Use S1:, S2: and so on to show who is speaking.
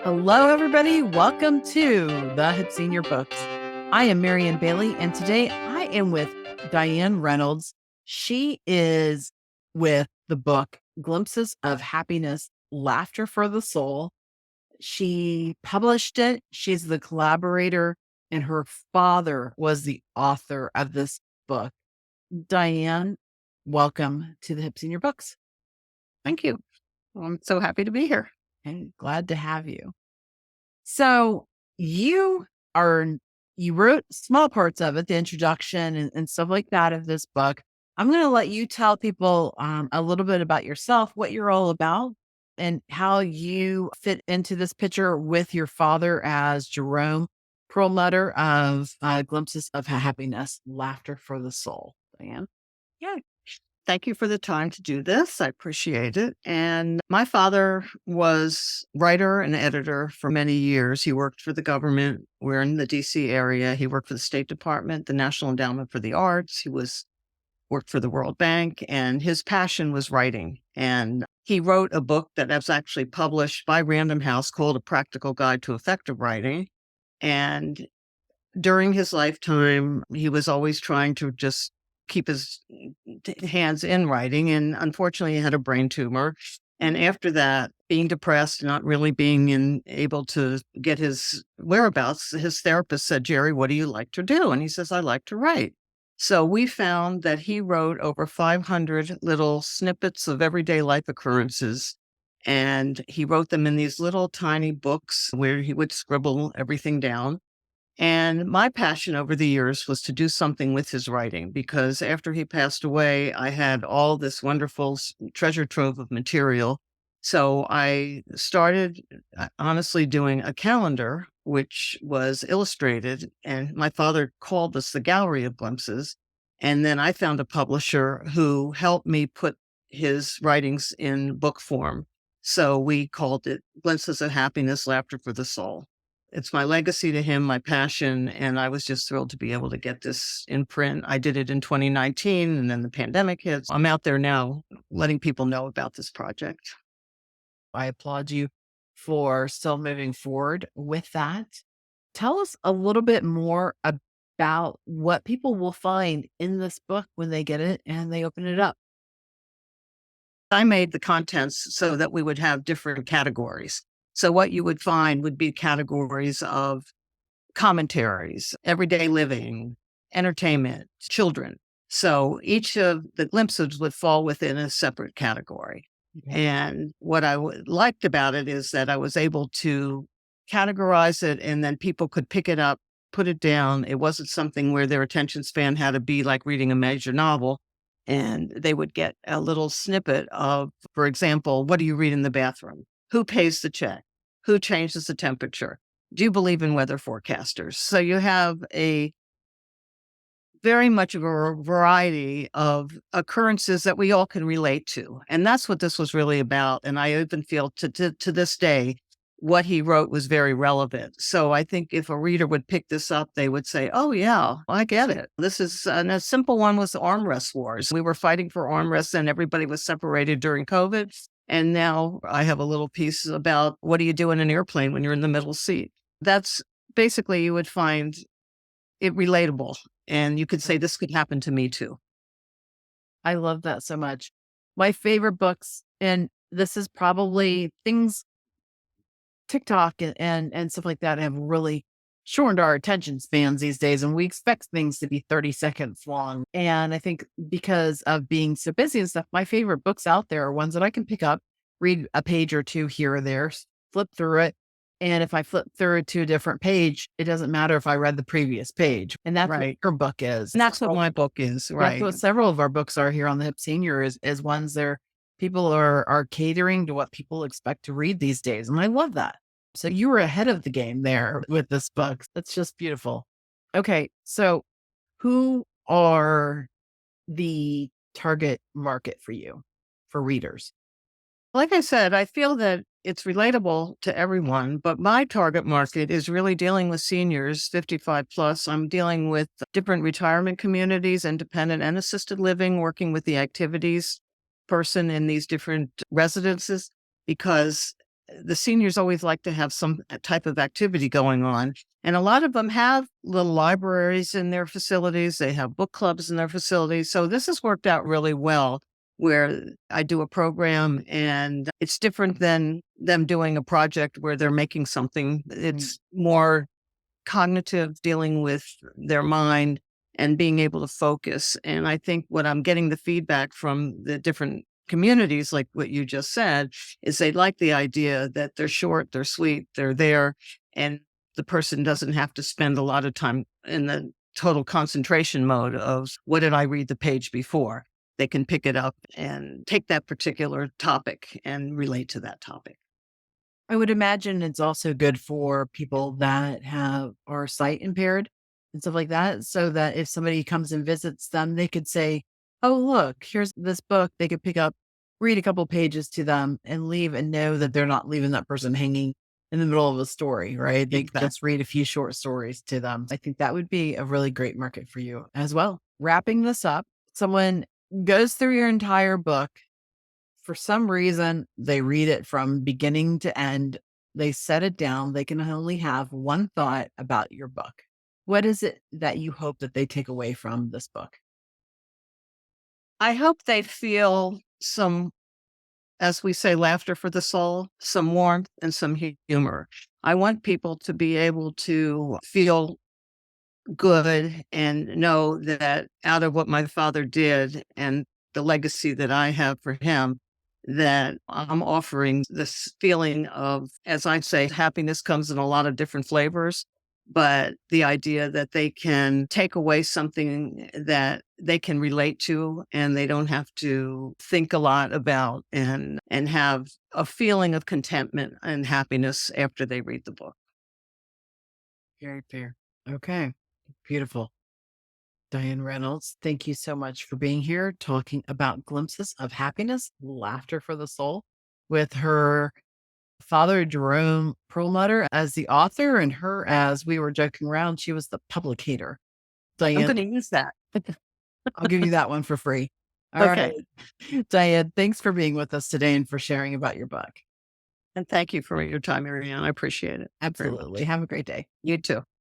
S1: Hello, everybody. Welcome to the Hip Senior Books. I am Marianne Bailey, and today I am with Diane Reynolds. She is with the book Glimpses of Happiness, Laughter for the Soul. She published it. She's the collaborator, and her father was the author of this book. Diane, welcome to the Hip Senior Books.
S2: Thank you. I'm so happy to be here.
S1: And glad to have you. So you wrote small parts of it, the introduction and stuff like that of this book. I'm going to let you tell people a little bit about yourself, what you're all about, and how you fit into this picture with your father as Jerome Perlmutter of Glimpses of Happiness, Laughter for the Soul. Diane?
S2: Yeah. Thank you for the time to do this. I appreciate it. And my father was writer and editor for many years. He worked for the government. We're in the DC area. He worked for the State Department, the National Endowment for the Arts. He worked for the World Bank, and his passion was writing. And he wrote a book that was actually published by Random House called A Practical Guide to Effective Writing. And during his lifetime, he was always trying to just keep his hands in writing. And unfortunately, he had a brain tumor. And after that, being depressed, not really being able to get his whereabouts, his therapist said, "Jerry, what do you like to do?" And he says, "I like to write." So we found that he wrote over 500 little snippets of everyday life occurrences. And he wrote them in these little tiny books where he would scribble everything down. And my passion over the years was to do something with his writing, because after he passed away, I had all this wonderful treasure trove of material. So I started honestly doing a calendar, which was illustrated. And my father called this the Gallery of Glimpses. And then I found a publisher who helped me put his writings in book form. So we called it Glimpses of Happiness, Laughter for the Soul. It's my legacy to him, my passion, and I was just thrilled to be able to get this in print. I did it in 2019, and then the pandemic hit. I'm out there now letting people know about this project.
S1: I applaud you for still moving forward with that. Tell us a little bit more about what people will find in this book when they get it and they open it up.
S2: I made the contents so that we would have different categories. So what you would find would be categories of commentaries, everyday living, entertainment, children. So each of the glimpses would fall within a separate category.
S1: Okay.
S2: And what I liked about it is that I was able to categorize it, and then people could pick it up, put it down. It wasn't something where their attention span had to be like reading a major novel. And they would get a little snippet of, for example, what do you read in the bathroom? Who pays the check? Who changes the temperature? Do you believe in weather forecasters? So you have a very much of a variety of occurrences that we all can relate to. And that's what this was really about. And I even feel to this day, what he wrote was very relevant. So I think if a reader would pick this up, they would say, "Oh, yeah, I get it." This is and a simple one was the armrest wars. We were fighting for armrests and everybody was separated during COVID. And now I have a little piece about what do you do in an airplane when you're in the middle seat? That's basically, you would find it relatable. And you could say, this could happen to me too.
S1: I love that so much. My favorite books, and this is probably things TikTok and stuff like that have really shortened our attention spans these days. And we expect things to be 30 seconds long. And I think because of being so busy and stuff, my favorite books out there are ones that I can pick up, read a page or two here or there, flip through it. And if I flip through to a different page, it doesn't matter if I read the previous page. And that's
S2: Right.
S1: what your book is.
S2: And that's what my book is, right?
S1: That's what several of our books are here on the Hip Senior is ones there. People are catering to what people expect to read these days. And I love that. So you were ahead of the game there with this book. That's just beautiful. Okay. So who are the target market for you, for readers?
S2: Like I said, I feel that it's relatable to everyone, but my target market is really dealing with seniors 55 plus. I'm dealing with different retirement communities, independent and assisted living, working with the activities person in these different residences, because the seniors always like to have some type of activity going on. And a lot of them have little libraries in their facilities. They have book clubs in their facilities. So this has worked out really well where I do a program and it's different than them doing a project where they're making something. It's more cognitive, dealing with their mind and being able to focus. And I think what I'm getting the feedback from the different communities, like what you just said, is they like the idea that they're short, they're sweet, they're there, and the person doesn't have to spend a lot of time in the total concentration mode of what did I read the page before. They can pick it up and take that particular topic and relate to that topic.
S1: I would imagine it's also good for people that are sight impaired and stuff like that. So that if somebody comes and visits them, they could say, "Oh, look, here's this book." They could pick up, read a couple pages to them and leave and know that they're not leaving that person hanging in the middle of a story, right? They could
S2: Exactly.
S1: just read a few short stories to them. I think that would be a really great market for you as well. Wrapping this up, someone goes through your entire book. For some reason, they read it from beginning to end. They set it down. They can only have one thought about your book. What is it that you hope that they take away from this book?
S2: I hope they feel some, as we say, laughter for the soul, some warmth and some humor. I want people to be able to feel good and know that out of what my father did and the legacy that I have for him, that I'm offering this feeling of, as I say, happiness comes in a lot of different flavors. But the idea that they can take away something that they can relate to and they don't have to think a lot about and have a feeling of contentment and happiness after they read the book.
S1: Very fair. Okay. Beautiful. Diane Reynolds, thank you so much for being here talking about glimpses of happiness, laughter for the soul with her father, Jerome Perlmutter, as the author, and her, as we were joking around, she was the publicator.
S2: I'm
S1: Diane,
S2: going to use that.
S1: I'll give you that one for free. All
S2: Okay.
S1: right. Diane, thanks for being with us today and for sharing about your book.
S2: And thank you for your time, Marianne. I appreciate it very
S1: Absolutely.
S2: much.
S1: Have a great day.
S2: You too.